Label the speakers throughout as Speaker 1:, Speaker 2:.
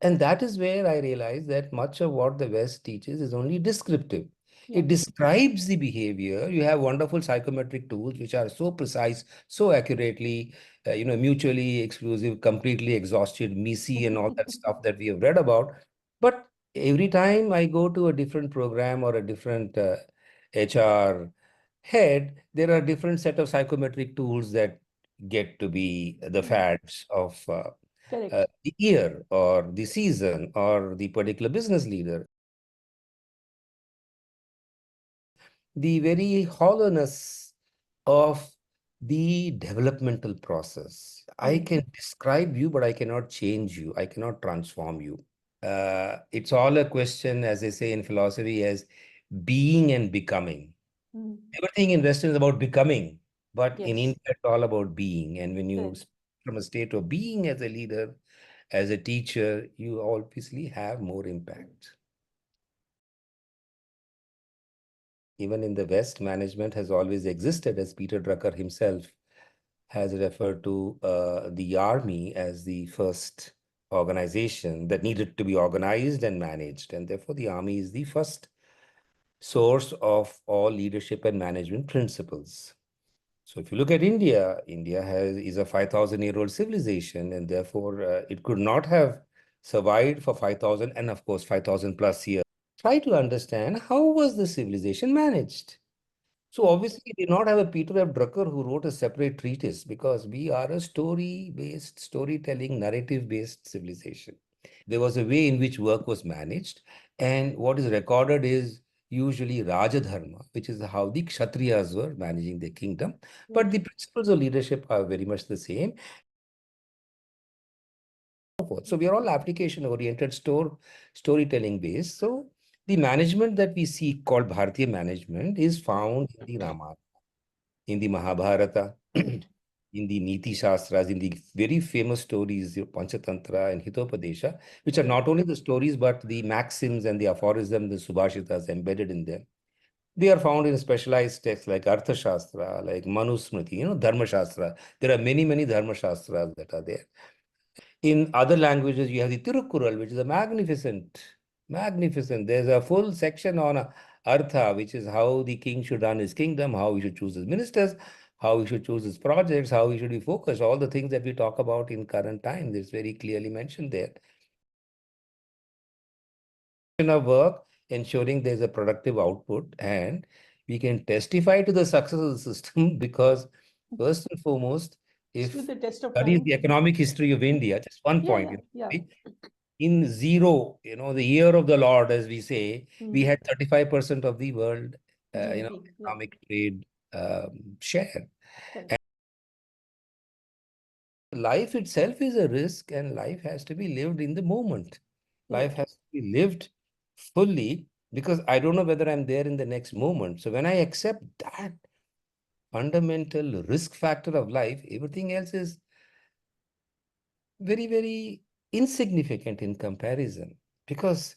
Speaker 1: And that is where I realized that much of what the West teaches is only descriptive.
Speaker 2: Yeah.
Speaker 1: It describes the behavior. You have wonderful psychometric tools which are so precise, so accurately, mutually exclusive, completely exhausted, MECE, and all that stuff that we have read about. But every time I go to a different program or a different HR head, there are different set of psychometric tools that get to be the fads of
Speaker 2: Correct.
Speaker 1: the year or the season or the particular business leader. The very hollowness of the developmental process. I can describe you, but I cannot change you. I cannot transform you. It's all a question, as they say in philosophy, as being and becoming. Everything in Western is about becoming, but in
Speaker 2: Yes.
Speaker 1: India, it's all about being. And when you
Speaker 2: Correct.
Speaker 1: from a state of being as a leader, as a teacher, you obviously have more impact. Even in the West, management has always existed, as Peter Drucker himself has referred to the army as the first organization that needed to be organized and managed. And therefore, the army is the first source of all leadership and management principles. So if you look at India, is a 5,000-year-old civilization, and therefore it could not have survived for 5,000 and of course 5,000 plus years. Try to understand how was the civilization managed. So obviously we did not have a Peter F. Drucker who wrote a separate treatise because we are a story-based, storytelling, narrative-based civilization. There was a way in which work was managed, and what is recorded is usually Rajadharma, which is how the Kshatriyas were managing their kingdom. But the principles of leadership are very much the same. So we are all application-oriented, storytelling based. So the management that we see called Bharatiya management is found in the Ramayana, in the Mahabharata,
Speaker 2: Correct.
Speaker 1: in the Niti Shastras, in the very famous stories, Panchatantra and Hitopadesha, which are not only the stories, but the maxims and the aphorisms, the Subhashitas embedded in them. They are found in specialized texts like Artha Shastra, like Manusmriti, Dharma Shastra. There are many, many Dharma Shastras that are there. In other languages, you have the Tirukkural, which is a magnificent. There's a full section on Artha, which is how the king should run his kingdom, how he should choose his ministers, how he should choose his projects, how he should be focused. All the things that we talk about in current times is very clearly mentioned there. Of work, ensuring there's a productive output, and we can testify to the success of the system because, first and foremost, if
Speaker 2: Stood the test of
Speaker 1: studies
Speaker 2: time.
Speaker 1: the economic history of India, just one point,
Speaker 2: Yeah.
Speaker 1: in zero, the year of the Lord, as we say, we
Speaker 2: Mm.
Speaker 1: had 35% of the world,
Speaker 2: GDP. Yeah.
Speaker 1: economic trade share.
Speaker 2: Correct.
Speaker 1: Life itself is a risk, and life has to be lived in the moment. Life
Speaker 2: Correct.
Speaker 1: has to be lived fully because I don't know whether I'm there in the next moment. So when I accept that fundamental risk factor of life, everything else is very, very insignificant in comparison. Because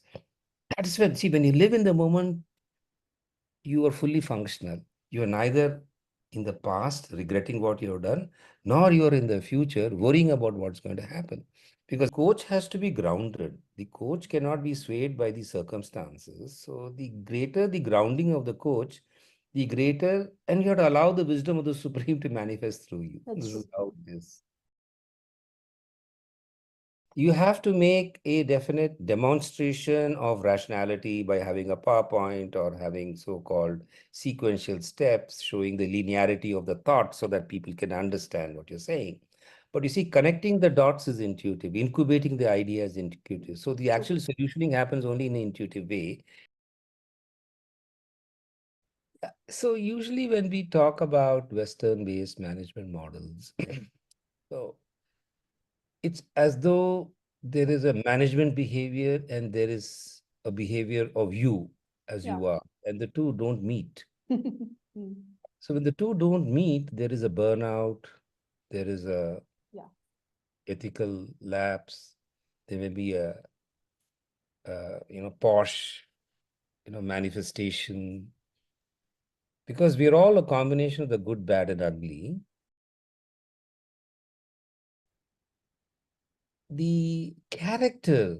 Speaker 1: that is when, see, when you live in the moment, you are fully functional. You are neither in the past regretting what you have done, nor you are in the future worrying about what's going to happen. Because coach has to be grounded. The coach cannot be swayed by the circumstances. So the greater the grounding of the coach, the greater, and you have to allow the wisdom of the Supreme to manifest through you.
Speaker 2: That's
Speaker 1: This
Speaker 2: true.
Speaker 1: is how it is. You have to make a definite demonstration of rationality by having a PowerPoint or having so-called sequential steps showing the linearity of the thought so that people can understand what you're saying. But you see, connecting the dots is intuitive, incubating the idea is intuitive. So the actual solutioning happens only in an intuitive way. So usually when we talk about Western-based management models, so it's as though there is a management behavior and there is a behavior of you as
Speaker 2: Yeah.
Speaker 1: you are, and the two don't meet.
Speaker 2: Mm.
Speaker 1: So when the two don't meet, there is a burnout, there is a
Speaker 2: Yeah.
Speaker 1: ethical lapse, there may be a, posh, manifestation, because we're all a combination of the good, bad, and ugly. The character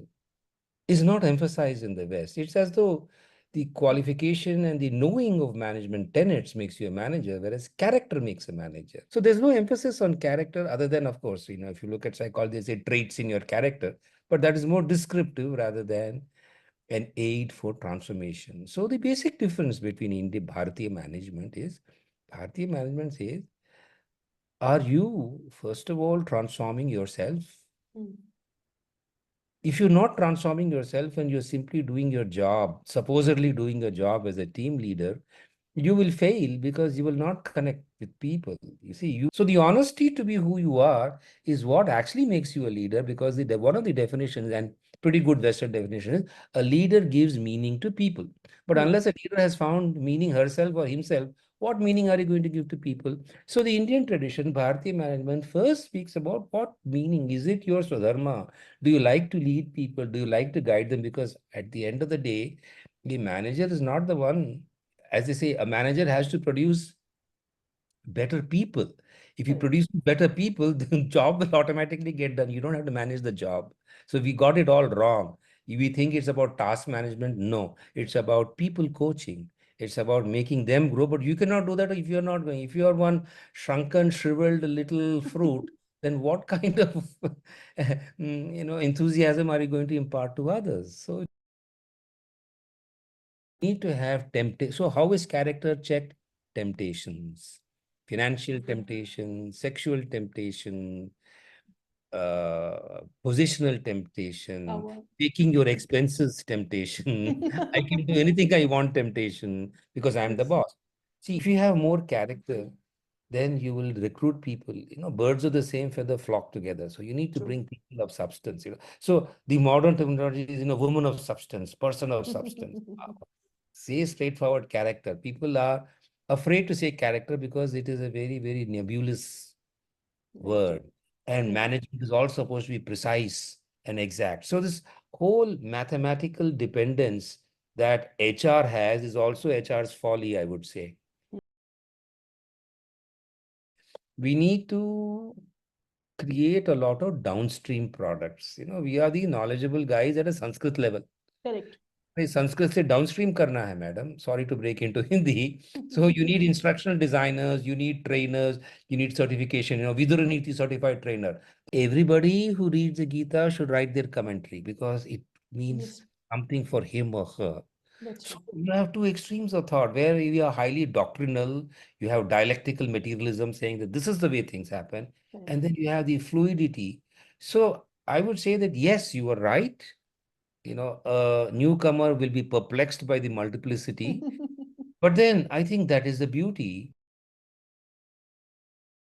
Speaker 1: is not emphasized in the West. It's as though the qualification and the knowing of management tenets makes you a manager, whereas character makes a manager. So there's no emphasis on character other than, of course, if you look at psychology, they say traits in your character, but that is more descriptive rather than an aid for transformation. So the basic difference between India Bharatiya management is Bharatiya management says, are you, first of all, transforming yourself?
Speaker 2: Mm.
Speaker 1: If you're not transforming yourself and you're simply doing your job, supposedly doing a job as a team leader, you will fail because you will not connect with people. You see, so the honesty to be who you are is what actually makes you a leader, because one of the definitions, and pretty good Western definition, is a leader gives meaning to people. But
Speaker 2: Mm.
Speaker 1: unless a leader has found meaning herself or himself, what meaning are you going to give to people? So the Indian tradition, Bharatiya management, first speaks about what meaning is it your Swadharma. Do you like to lead people? Do you like to guide them? Because at the end of the day, the manager is not the one. As they say, a manager has to produce better people. If you
Speaker 2: Correct.
Speaker 1: produce better people, the job will automatically get done. You don't have to manage the job. So we got it all wrong. We think it's about task management. No, it's about people coaching. It's about making them grow. But you cannot do that if you're not going. If you are one shrunken, shriveled little fruit, then what kind of enthusiasm are you going to impart to others? So need to have temptation. So how is character checked? Temptations, financial temptation, sexual temptation, positional temptation,
Speaker 2: Power.
Speaker 1: taking your expenses temptation. I can do anything I want temptation because I'm the
Speaker 2: Yes.
Speaker 1: boss. See, if you have more character, then you will recruit people. Birds of the same feather flock together. So you need to
Speaker 2: True.
Speaker 1: bring people of substance. So the modern terminology is, woman of substance, person of substance. Say straightforward character. People are afraid to say character because it is a very, very nebulous
Speaker 2: Right.
Speaker 1: word. And
Speaker 2: Right.
Speaker 1: management is all supposed to be precise and exact. So this whole mathematical dependence that HR has is also HR's folly, I would say. We need to create a lot of downstream products. We are the knowledgeable guys at a Sanskrit level.
Speaker 2: Correct.
Speaker 1: नहीं, संस्कृत से downstream करना है madam. Sorry to break into Hindi. So you need instructional designers, you need trainers, you need certification. Vidura Niti certified trainer. Everybody who reads the Gita should write their commentary because it means
Speaker 2: Yes,
Speaker 1: something for him or her.
Speaker 2: that's
Speaker 1: So
Speaker 2: true.
Speaker 1: you have two extremes of thought where you are highly doctrinal, you have dialectical materialism saying that this is the way things happen, and
Speaker 2: Correct.
Speaker 1: then you have the fluidity. So I would say that yes, you are right. A newcomer will be perplexed by the multiplicity. But then I think that is the beauty